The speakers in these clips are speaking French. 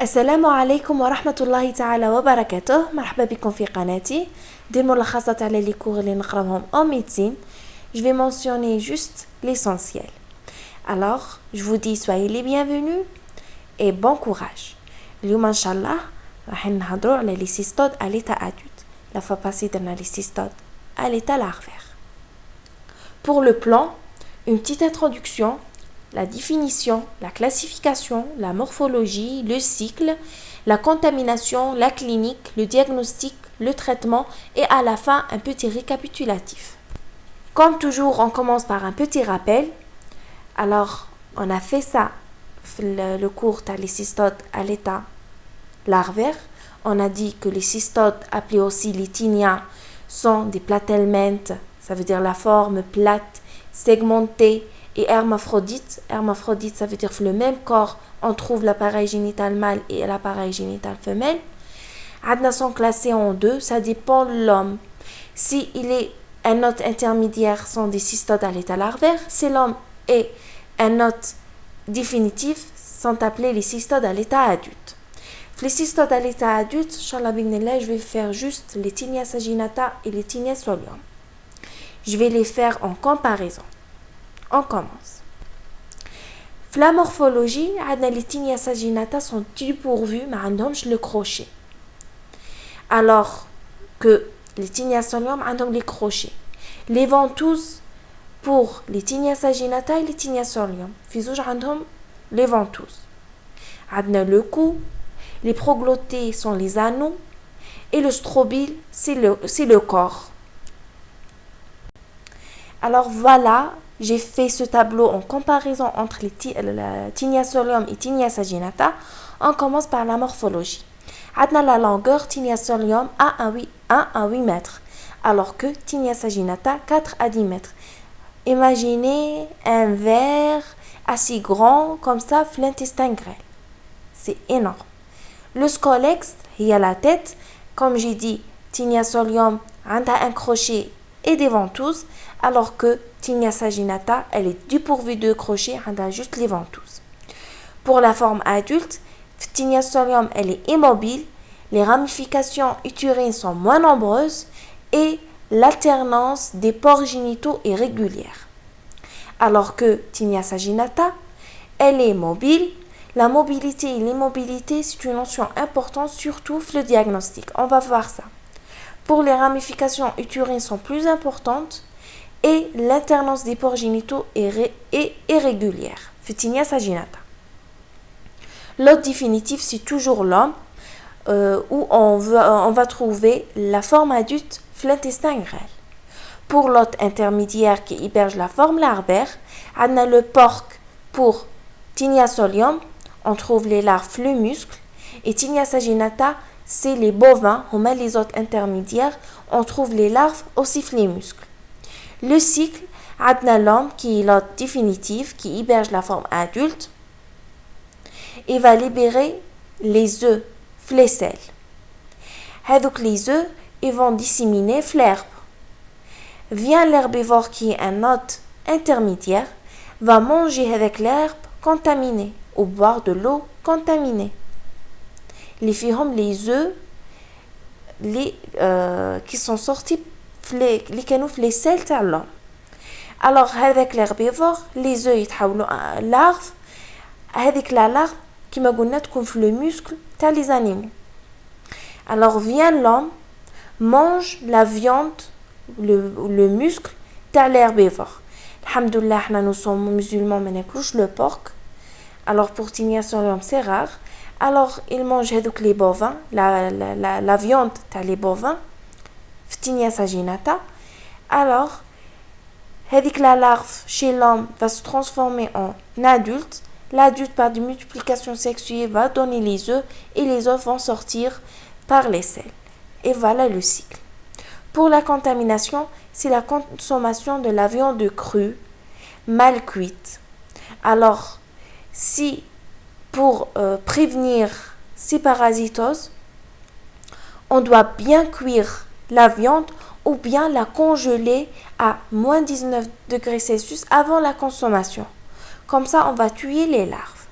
السلام عليكم ورحمة الله تعالى وبركاته. مرحبا بكم في قناتي. دي ملخصات على لي كور اللي نقراهم en médecine. Je vais mentionner juste l'essentiel. Alors, je vous dis soyez les bienvenus et bon courage. اليوم إن شاء الله راح نهضروا على les cystodes à l'état adulte. La fois passée درنا les cystodes à l'état larvaire. Pour le plan, une petite introduction, la définition, la classification, la morphologie, le cycle, la contamination, la clinique, le diagnostic, le traitement et à la fin un petit récapitulatif. Comme toujours, on commence par un petit rappel. Alors, on a fait ça, le cours les cystodes à l'état larvaire. On a dit que les cystodes, appelés aussi les tinea, sont des platelmentes, ça veut dire la forme plate, segmentée, et hermaphrodite. Hermaphrodite, ça veut dire que le même corps, on trouve l'appareil génital mâle et l'appareil génital femelle. Adna sont classés en deux, ça dépend de l'homme. Si il est un hôte intermédiaire, sont des cystodes à l'état larvaire. Si l'homme est un hôte définitif, sont appelés les cystodes à l'état adulte. Les cystodes à l'état adulte, Inch'Allah binillah, je vais faire juste les tinea saginata et les tinea solium. Je vais les faire en comparaison. On commence. La morphologie, les tinea saginata sont dépourvus, mais ils le crochet. Alors que les tinea solium ont les crochets. Les ventouses pour les tinea saginata et les tinea solium. Fizouj ont les ventouses. Le cou, les proglottés sont les anneaux et le strobile, c'est le corps. Alors voilà, j'ai fait ce tableau en comparaison entre les tinea solium et tinea saginata. On commence par la morphologie. La longueur tinea solium a 1 à 8 mètres, alors que tinea saginata 4 à 10 mètres. Imaginez un verre assez grand comme ça, l'intestin grêle. C'est énorme. Le scolex, il y a la tête. Comme j'ai dit, tinea solium a un crochet et des ventouses, alors que tinea saginata, elle est dépourvue de crochets, elle a juste les ventouses. Pour la forme adulte, tinea solium, elle est immobile, les ramifications utérines sont moins nombreuses et l'alternance des pores génitaux est régulière. Alors que tinea saginata, elle est mobile. La mobilité et l'immobilité, c'est une notion importante, surtout le diagnostic. On va voir ça. Pour les ramifications utérines sont plus importantes et l'alternance des pores génitaux est irrégulière. Tinea saginata. L'hôte définitif, c'est toujours l'homme où on va trouver la forme adulte, l'intestin grêle. Pour l'hôte intermédiaire qui héberge la forme larvaire, on a le porc pour tinea solium, on trouve les larves, le muscle, et tinea saginata, c'est les bovins, on met les hôtes intermédiaires, on trouve les larves, aussi les muscles. Le cycle, adna l'homme qui est l'hôte définitif, qui héberge la forme adulte, et va libérer les œufs, les selles. Avec les œufs, ils vont disséminer l'herbe. Vient l'herbivore qui est un hôte intermédiaire, va manger avec l'herbe contaminée ou boire de l'eau contaminée. Les œufs qui sont sortis les selles de l'homme. Alors avec l'herbivore, les œufs يتحولوا larves. Avec la larve qui m'a قلنا تكون في le muscle تاع les animaux. Alors vient l'homme, mange la viande, le muscle تاع l'herbivore. Alhamdoulilah, nous sommes musulmans, mais n'éclouche le porc. Alors pour tinea solium, c'est rare. Alors il mange les bovins, la viande تاع les bovins, tinea saginata. Alors avec la larve chez l'homme va se transformer en adulte. L'adulte par des multiplications sexuées va donner les œufs et les œufs vont sortir par les selles. Et voilà le cycle. Pour la contamination, c'est la consommation de la viande crue, mal cuite. Alors, si pour prévenir ces parasitoses, on doit bien cuire la viande ou bien la congeler à moins 19 degrés Celsius avant la consommation. Comme ça, on va tuer les larves.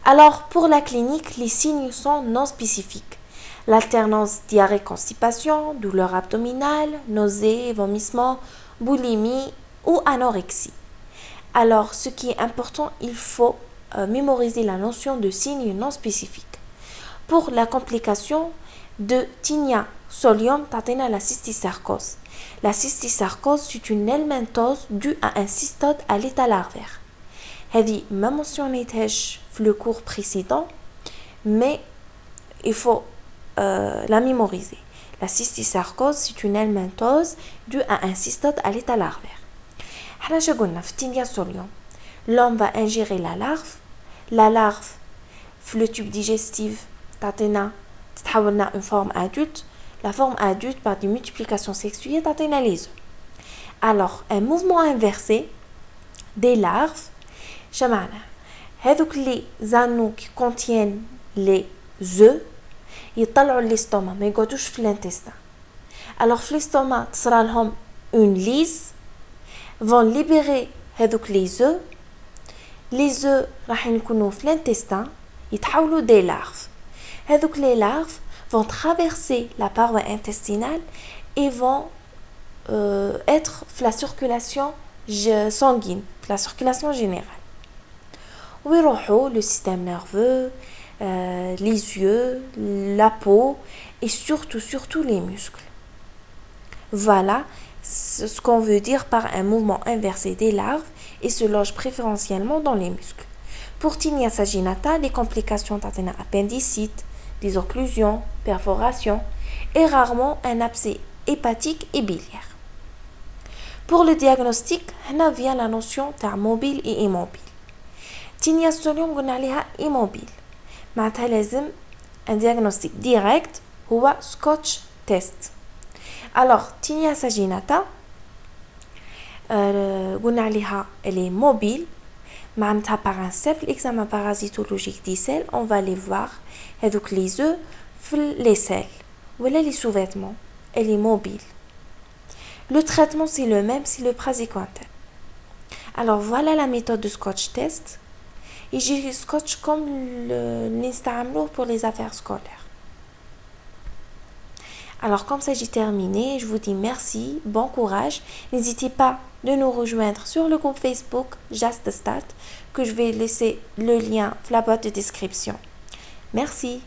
Alors, pour la clinique, les signes sont non spécifiques. L'alternance diarrhée-constipation, douleur abdominale, nausées, vomissements, boulimie ou anorexie. Alors, ce qui est important, il faut mémoriser la notion de signes non spécifiques. Pour la complication de tinea solium, t'atteins la cystosarcose. La cystosarcose, c'est une helminthose due à un cystode à l'état larvaire. هذه ما mentionnetهاش في le cours précédent, mais il faut la mémoriser. La cystosarcose, c'est une helminthose due à un cystode à l'état larvaire. حنا شو قلنا في tinea solium. L'homme va ingérer la larve في le tube digestif تعطينا تتحولنا une forme adulte. La forme adulte par des multiplications sexuelles تعطينا les œufs. Alors, un mouvement inversé des larves, شمعنا هذوك les anneaux qui contiennent les œufs يطلعوا l'estomac ما يقعدوش في l'intestin. Alors في l'estomac تصرى لهم une lyse vont libérer هذوك les œufs راح يكونوا في l'intestin يتحولوا des larves. هذوك les larves vont traverser la paroi intestinale et vont être la circulation sanguine, la circulation générale. ويروحوا le système nerveux, les yeux, la peau et surtout les muscles. Voilà ce qu'on veut dire par un mouvement inversé des larves et se loge préférentiellement dans les muscles. Pour tinea saginata, les complications sont appendicite, des occlusions, perforations et rarement un abcès hépatique et biliaire. Pour le diagnostic, هنا vient la notion تاع mobile et immobile. tinea solium قلنا عليها immobile. معناتها لازم un diagnostic direct هو Scotch test. Alors, tinea saginata قلنا عليها elle est mobile. معناتها par un simple examen parasitologique des selles, on va les voir هذوك les œufs في les selles ولا les sous-vêtements. Elle est mobile. Le traitement c'est le même, c'est le praziquantel. Alors voilà la méthode de Scotch test. Et j'ai Scotch comme l'instamlo pour les affaires scolaires. Alors comme ça j'ai terminé, je vous dis merci, bon courage. N'hésitez pas de nous rejoindre sur le groupe Facebook Just Stat que je vais laisser le lien dans la boîte de description. Merci.